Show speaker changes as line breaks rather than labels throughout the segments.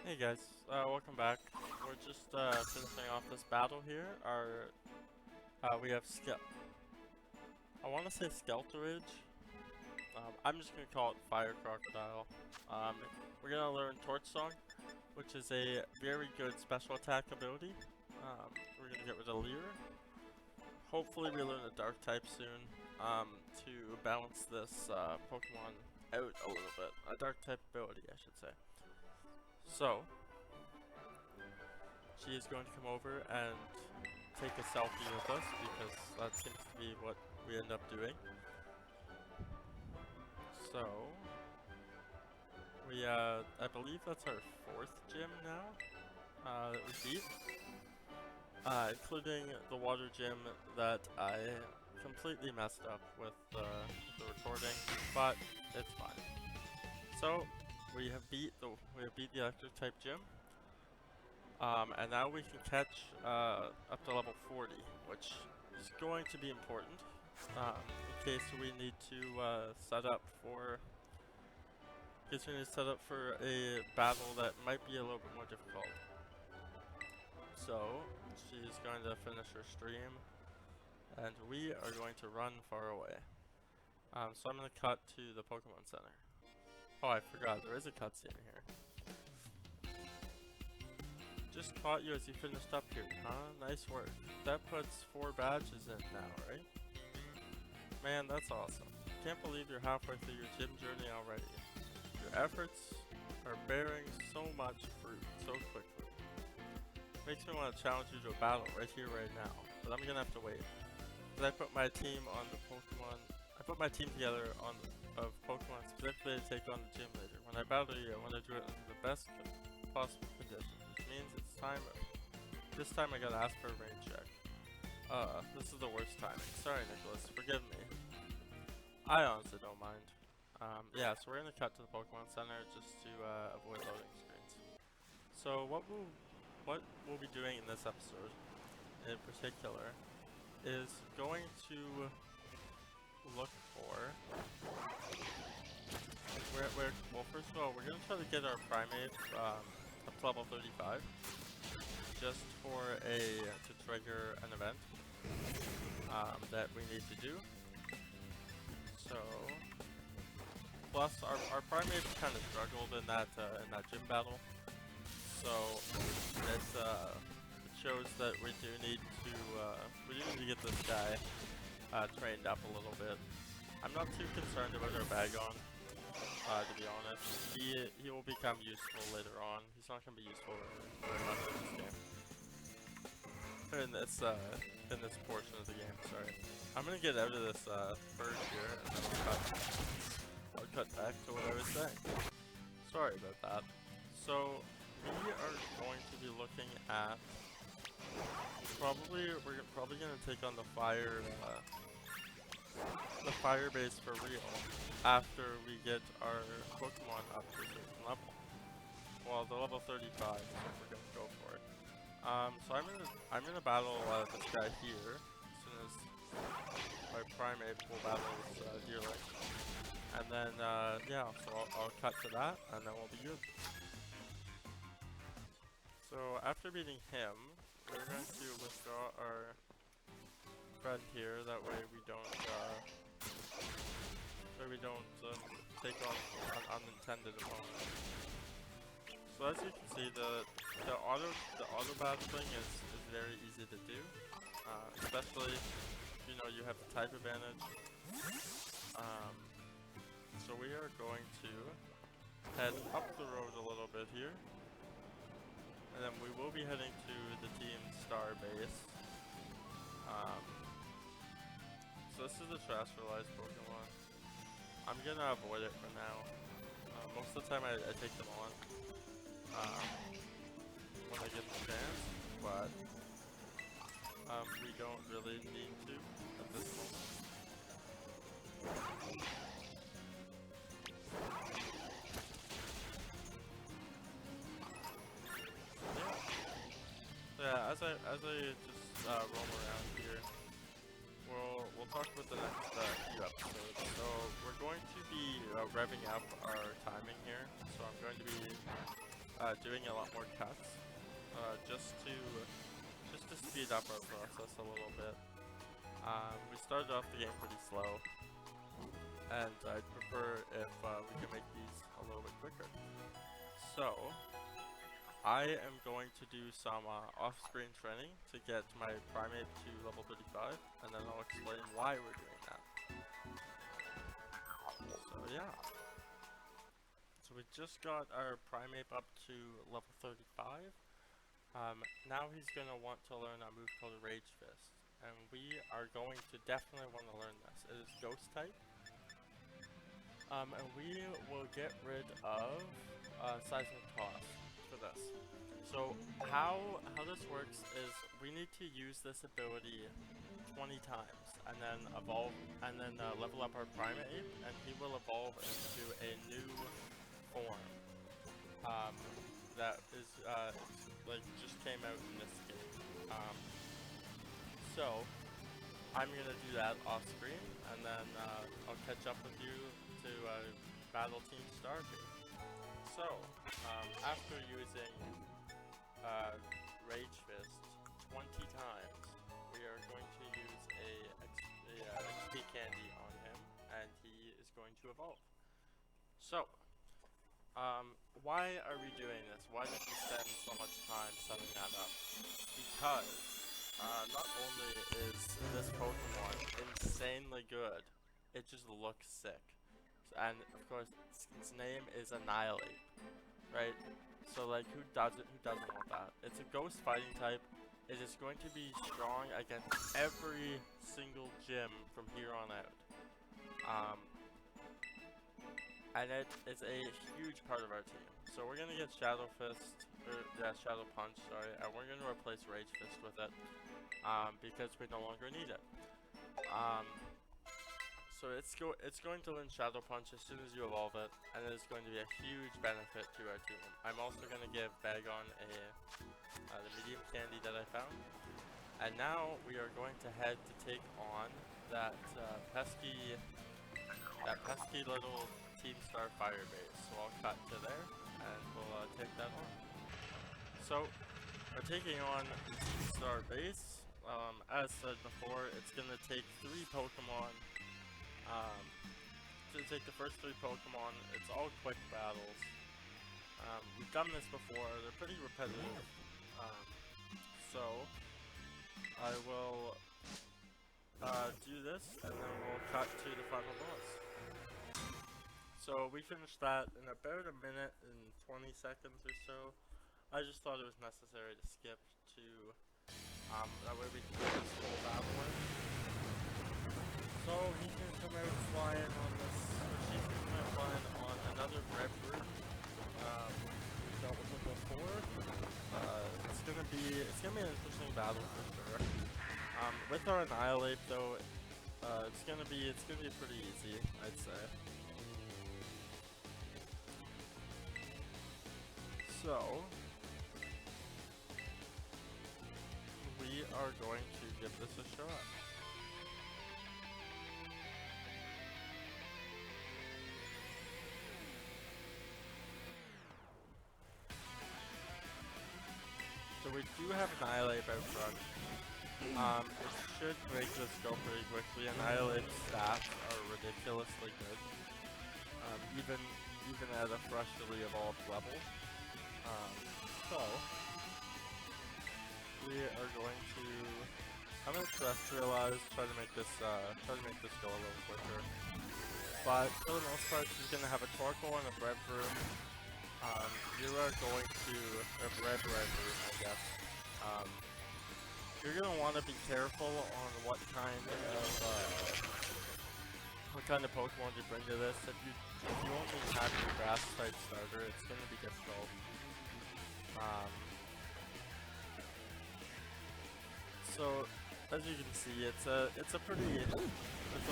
Hey guys, welcome back. We're just finishing off this battle here. We have I want to say Skelteridge. I'm just gonna call it Fire Crocodile. Um, we're gonna learn Torch Song, which is a very good special attack ability. We're gonna get rid of Leer. Hopefully we learn a Dark type soon to balance this Pokemon out a little bit. A Dark type ability, I should say. So, she is going to come over and take a selfie with us because that seems to be what we end up doing. So, I believe that's our 4th gym now that we beat, including the water gym that I completely messed up with the recording, but it's fine. So, we have beat the electric type gym. And now we can catch up to level 40, which is going to be important in case we need to set up for a battle that might be a little bit more difficult. So she's going to finish her stream, and we are going to run far away. So I'm going to cut to the Pokemon Center. Oh, I forgot, there is a cutscene here. Just caught you as you finished up here, huh? Nice work. That puts 4 badges in now, right? Man, that's awesome. Can't believe you're halfway through your gym journey already. Your efforts are bearing so much fruit so quickly. Makes me want to challenge you to a battle right here, right now. But I'm gonna have to wait. Because I put my team together of Pokemon specifically to take on the gym leader. When I battle you, I want to do it in the best possible conditions. Which means it's time. This time I gotta ask for a rain check. This is the worst timing. Sorry, Nicholas. Forgive me. I honestly don't mind. Yeah, so we're gonna cut to the Pokemon Center just to avoid loading screens. So what we'll be doing in this episode, in particular, is going to look for. Well, first of all, we're gonna try to get our Primate up to level 35, just to trigger an event that we need to do. So, plus our Primate kind of struggled in that gym battle, so it shows that we do need to get this guy trained up a little bit. I'm not too concerned about our Bagon. To be honest, he will become useful later on. He's not gonna be useful very much in this game. In this portion of the game, sorry. I'm gonna get out of this bird here, and then I'll cut back to what I was saying. Sorry about that. So we are going to be looking at we're probably gonna take on the fire base for real after we get our Pokemon up to a certain level. Well, the level 35 is what we're gonna go for it. So I'm gonna battle this guy here as soon as my Primate will battle this Deerling, and then yeah, so I'll cut to that, and then we'll be good. So after beating him, we're going to withdraw our friend here. That way we don't take on an unintended opponent. So as you can see, the auto battling is very easy to do, especially if you have the type advantage. So we are going to head up the road a little bit here, and then we will be heading to the Team Star base. So this is the Terrestrialized Pokemon. I'm gonna avoid it for now. Most of the time I take them on when I get the chance, but we don't really need to at this moment. Yeah, as I just roam around here, we'll talk about the next few episodes. So we're going to be revving up our timing here. So I'm going to be doing a lot more cuts, just to speed up our process a little bit. We started off the game pretty slow, and I'd prefer if we can make these a little bit quicker. So, I am going to do some off-screen training to get my Primeape to level 35, and then I'll explain why we're doing that. So yeah. So we just got our Primeape up to level 35. Now he's going to want to learn a move called Rage Fist, and we are going to definitely want to learn this. It is Ghost type, and we will get rid of Seismic Toss for this. So how this works is we need to use this ability 20 times, and then level up our Primeape, and he will evolve into a new form. That is like just came out in this game. So I'm gonna do that off screen, and then I'll catch up with you to battle Team Starfy. So after using Rage Fist 20 times, we are going to use a XP candy on him, and he is going to evolve. So why are we doing this? Why did we spend so much time setting that up? Because not only is this Pokemon insanely good, it just looks sick. And of course, its name is Annihilape, right? So like, who doesn't want that? It's a ghost fighting type. It is going to be strong against every single gym from here on out. And it is a huge part of our team. So we're gonna get Shadow Punch, sorry, and we're gonna replace Rage Fist with it, because we no longer need it. So it's going to learn Shadow Punch as soon as you evolve it, and it is going to be a huge benefit to our team. I'm also gonna give Bagon the medium candy that I found, and now we are going to head to take on that pesky little Team Star Fire base. So I'll cut to there, and we'll take that on. So we're taking on the Team Star base. As said before, it's gonna take 3 Pokemon. To take the first 3 Pokemon, it's all quick battles. We've done this before. They're pretty repetitive. So I will do this, and then we'll cut to the final boss. So we finished that in about a minute and 20 seconds or so. I just thought it was necessary to skip to, that way we can get this full battle in. So he's gonna come out flying on this, or she's gonna come out flying on another Breadfruit. We dealt with it before. It's gonna be an interesting battle for sure. With our Annihilape though, it's gonna be pretty easy, I'd say. So, we are going to give this a shot. So we do have Annihilape out front. It should make this go pretty quickly. Annihilape's stats are ridiculously good, even at a freshly evolved level. So we are going to, I'm gonna terrestrialize, try to make this go a little quicker. But for the most part, he's gonna have a Torkoal and a Breadfruit. You are going to, a Breadfruit, I guess. You're gonna want to be careful on what kind of Pokemon you bring to this. If you only have your grass type starter, it's gonna be difficult. So as you can see, it's a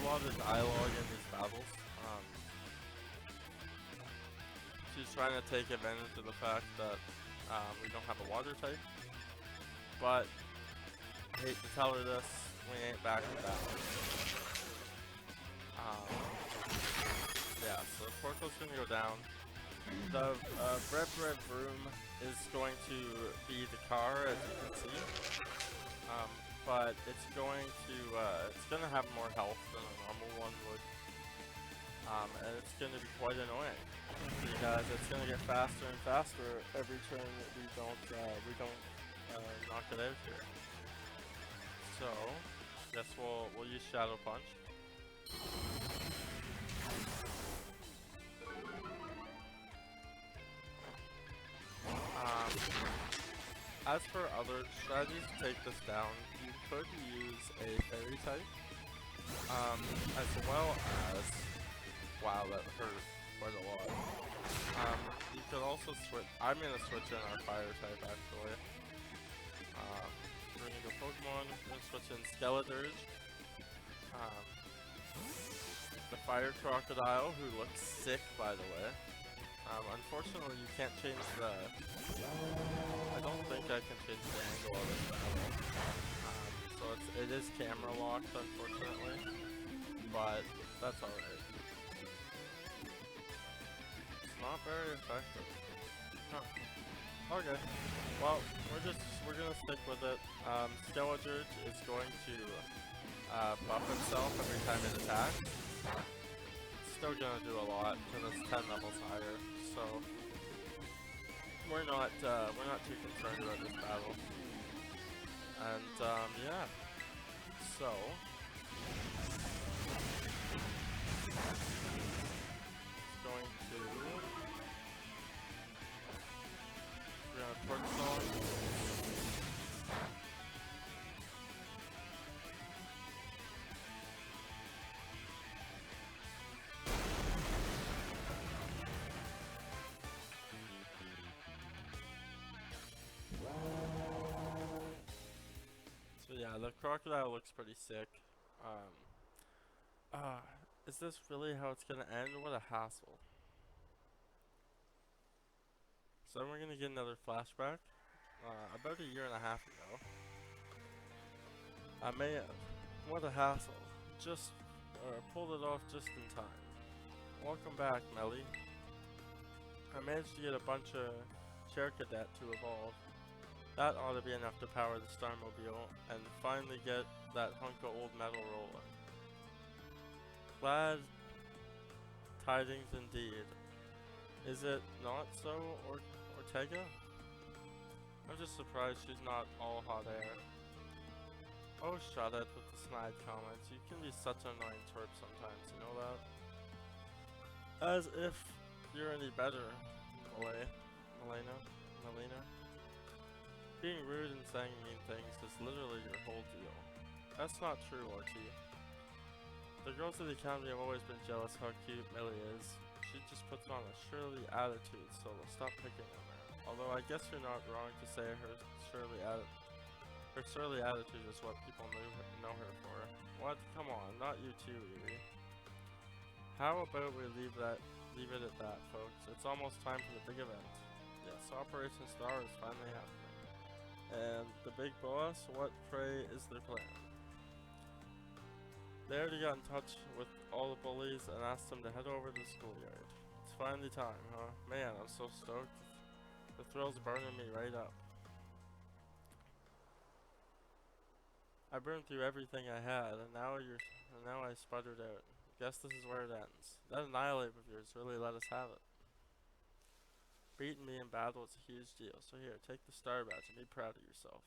lot of dialogue in these battles. She's trying to take advantage of the fact that we don't have a water type, but I hate to tell her this, we ain't back with that one. Yeah, so Torkoal's gonna go down. The Red Room is going to be the car, as you can see, but it's going to have more health than a normal one would, and it's going to be quite annoying because it's going to get faster and faster every turn that we don't knock it out here. So, guess we'll use Shadow Punch. As for other strategies to take this down, you could use a fairy type, as well as, wow, that hurt quite a lot. You could also switch, I'm going to switch in our fire type actually. We're going to go Pokemon, we're going to switch in Skeleturge. The Fire Crocodile, who looks sick by the way. Unfortunately you can't change I don't think I can change the angle of this battle. So it is camera locked unfortunately, but that's alright. It's not very effective. Huh. Okay. Well, we're gonna stick with it. Skeleturge is going to buff itself every time it attacks. It's still gonna do a lot because it's 10 levels higher, so we're not too concerned about this battle. And yeah. So it's going to we're gonna Torch Song. So yeah, the crocodile looks pretty sick. Is this really how it's gonna end? What a hassle. So then we're gonna get another flashback. About a year and a half ago. I may have. What a hassle. Just pulled it off just in time. Welcome back, Melly. I managed to get a bunch of Chair Cadet to evolve. That ought to be enough to power the Starmobile and finally get that hunk of old metal rolling. Glad tidings indeed. Is it not so, Ortega? I'm just surprised she's not all hot air. Oh, shut it with the snide comments. You can be such an annoying twerp sometimes, you know that? As if you're any better, Melina. Being rude and saying mean things is literally your whole deal. That's not true, Orty. The girls of the academy have always been jealous how cute Millie is. She just puts on a Shirley attitude, so stop picking on her. Although I guess you're not wrong to say her surly attitude is what people know her for. What? Come on, not you too, Riri. How about we leave it at that, folks. It's almost time for the big event. Yes, Operation Star is finally happening. And the big boss, what pray is their plan? They already got in touch with all the bullies and asked them to head over to the schoolyard. It's finally time, huh? Man, I'm so stoked. The thrill's burning me right up. I burned through everything I had, and now I sputtered out. Guess this is where it ends. That Annihilape of yours really let us have it. Beating me in battle is a huge deal, so here, take the star badge and be proud of yourself.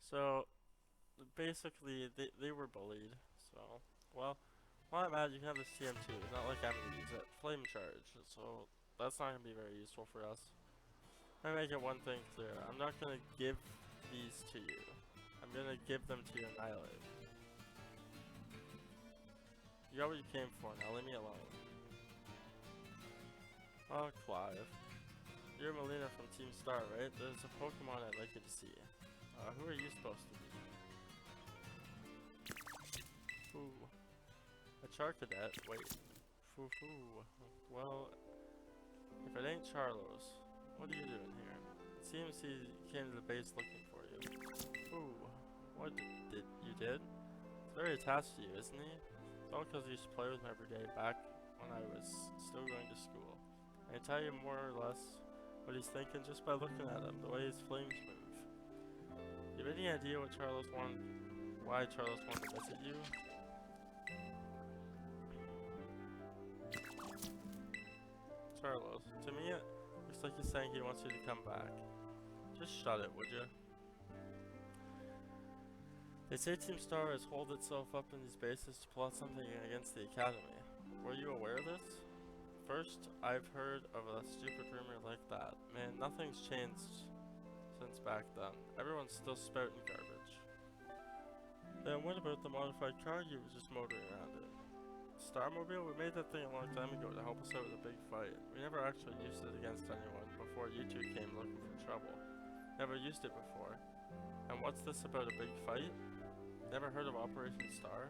So, basically, they were bullied, so, well, while I'm at it, you can have the CM2, it's not like I'm gonna use it. Flame Charge, so that's not gonna be very useful for us. Let me make it one thing clear, I'm not gonna give these to you. I'm gonna give them to your Annihilape. You got what you came for, now leave me alone. Oh, Clive. You're Melina from Team Star, right? There's a Pokemon I'd like you to see. Who are you supposed to be? Ooh. A Charcadet? Wait. Foo-foo. Well, if it ain't Charlos, what are you doing here? It seems he came to the base looking for you. Ooh. What did you did? very attached to you, isn't he? It's all because he used to play with me every day back when I was still going to school. I can tell you more or less what he's thinking just by looking at him, the way his flames move. You have any idea why Charles wanted to visit you? Charles, to me it looks like he's saying he wants you to come back. Just shut it, would you? They say Team Star has holed itself up in these bases to plot something against the Academy. Were you aware of this? First, I've heard of a stupid rumor like that. Man, nothing's changed since back then. Everyone's still spouting garbage. Then what about the modified car you were just motoring around in? Starmobile? We made that thing a long time ago to help us out with a big fight. We never actually used it against anyone before you two came looking for trouble. Never used it before. And what's this about a big fight? Never heard of Operation Star?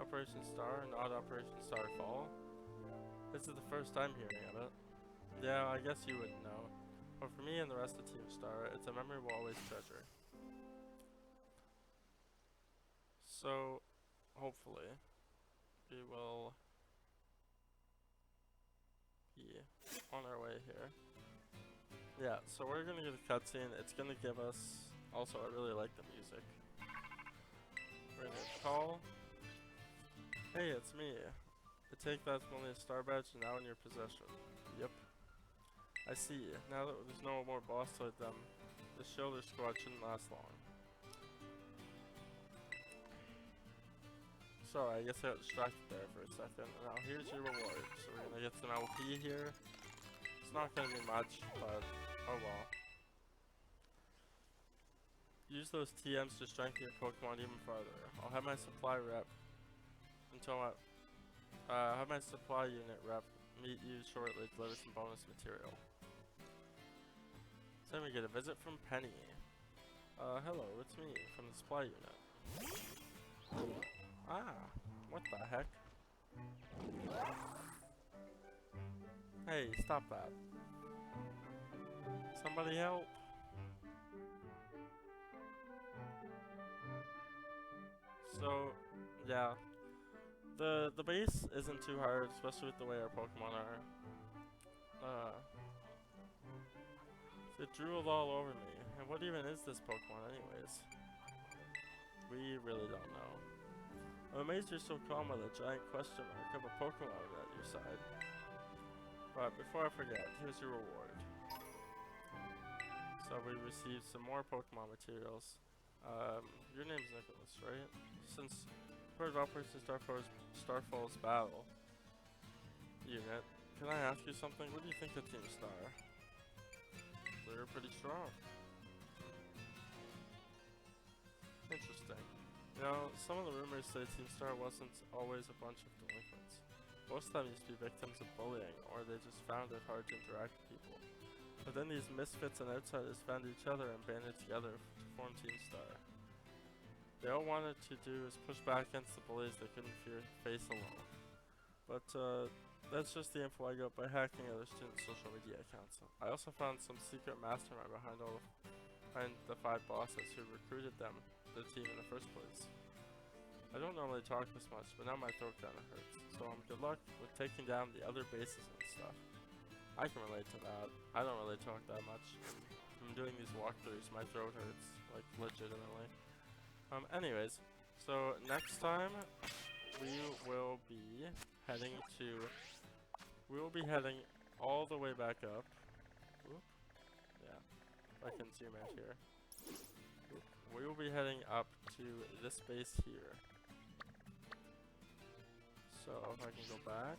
Operation Star, not Operation Starfall? This is the first time hearing of it. Yeah, I guess you wouldn't know. But for me and the rest of Team Star, it's a memory we'll always treasure. So, hopefully, we will be on our way here. Yeah, so we're gonna get a cutscene. It's gonna give us... Also, I really like the music. We're gonna call. Hey, it's me. I take that's only a star badge now in your possession. Yep. I see. Now that there's no more boss like them, the shoulder squad shouldn't last long. Sorry, I guess I got distracted there for a second. Now here's your reward. So we're gonna get some LP here. It's not gonna be much, but oh well. Use those TMs to strengthen your Pokemon even farther. I'll have my supply rep have my supply unit rep meet you shortly to deliver some bonus material. Then we get a visit from Penny. Hello, it's me from the supply unit. Ah, what the heck? Hey, stop that. Somebody help. So, yeah. The base isn't too hard, especially with the way our Pokemon are. It drooled all over me. And what even is this Pokemon anyways? We really don't know. I'm amazed you're so calm with a giant question mark of a Pokemon at your side. But before I forget, here's your reward. So we received some more Pokemon materials. Your name's Nicholas, right? Since part of Operation Starfall's battle unit, can I ask you something? What do you think of Team Star? They're pretty strong. Interesting. You know, some of the rumors say Team Star wasn't always a bunch of delinquents. Most of them used to be victims of bullying, or they just found it hard to interact with people. But then these misfits and outsiders found each other and banded together to form Team Star. They all wanted to do is push back against the bullies they couldn't face alone. But that's just the info I got by hacking other students' social media accounts. I also found some secret mastermind behind the 5 bosses who recruited the team in the first place. I don't normally talk this much, but now my throat kinda hurts. So good luck with taking down the other bases and stuff. I can relate to that. I don't really talk that much. I'm doing these walkthroughs, my throat hurts, like legitimately. Anyways, so next time we will be heading all the way back up. Whoop. Yeah, I can zoom out here. Whoop. We will be heading up to this base here. So if I can go back,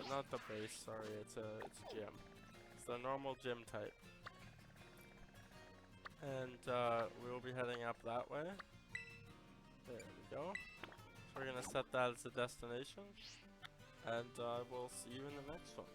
not the base. Sorry, it's a gym. It's the normal gym type. And we will be heading up that way. There we go. So we're gonna set that as a destination, and we'll see you in the next one.